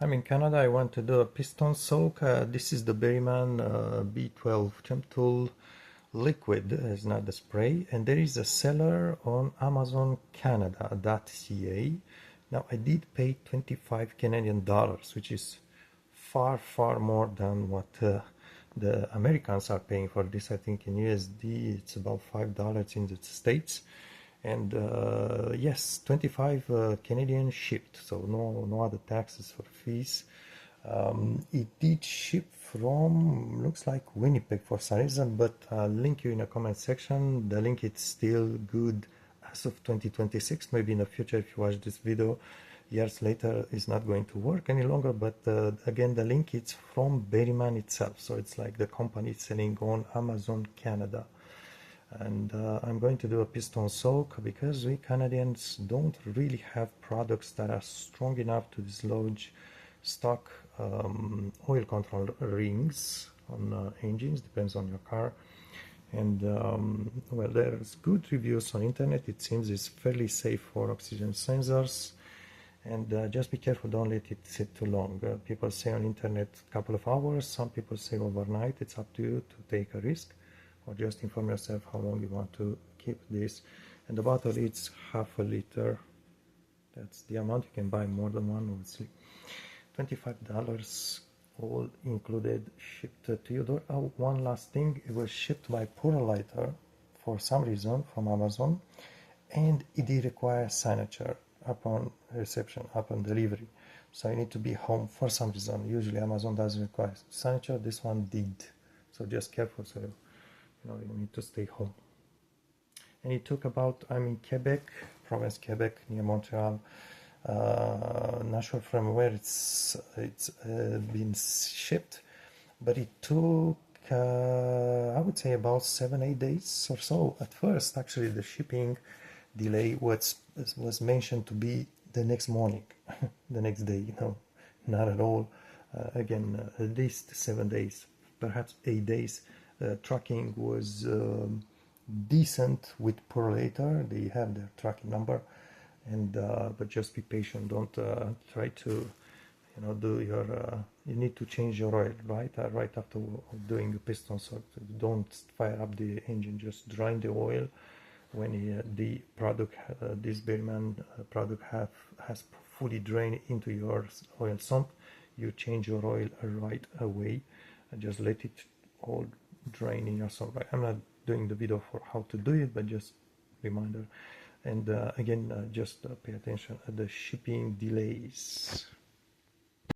I'm in Canada. I want to do a piston soak. This is the Berryman B-12 Chemtool liquid. It's not the spray. And there is a seller on AmazonCanada.ca. Now I did pay 25 Canadian dollars, which is far more than what the Americans are paying for this. I think in USD it's about $5 in the States. And yes, 25 Canadian shipped, so no other taxes or fees. It did ship from, looks like Winnipeg for some reason, but I'll link you in the comment section. The link is still good as of 2026. Maybe in the future, if you watch this video years later, it's not going to work any longer. But again, the link is from Berryman itself, so it's like the company selling on Amazon Canada. And I'm going to do a piston soak because we Canadians don't really have products that are strong enough to dislodge stock oil control rings on engines. Depends on your car. And well, there's good reviews on internet. It seems it's fairly safe for oxygen sensors. And just be careful, don't let it sit too long. People say on internet a couple of hours, some people say overnight. It's up to you to take a risk, or just inform yourself how long you want to keep this. And the bottle is half a liter. That's the amount. You can buy more than one, obviously. $25 all included, shipped to you. Oh, one last thing, it was shipped by Purolator for some reason from Amazon, and it did require signature upon reception, upon delivery. So you need to be home for some reason. Usually Amazon doesn't require signature. This one did. So just careful, so you need to stay home. And it took about, I'm in Quebec, province Quebec, near Montreal. Not sure from where it's been shipped, but it took I would say about 7-8 days or so. At first, actually, the shipping delay was mentioned to be the next morning, the next day. Not at all. Again, at least 7 days, perhaps 8 days. Tracking was decent with Purolator. They have their tracking number, and but just be patient. Don't try to do your you need to change your oil right after doing the piston soak. Don't fire up the engine, just drain the oil. When the product, this Berryman product has fully drained into your oil sump, you change your oil right away and just let it all drain in your sump. Right? I'm not doing the video for how to do it, but just reminder. And again, just pay attention at the shipping delays.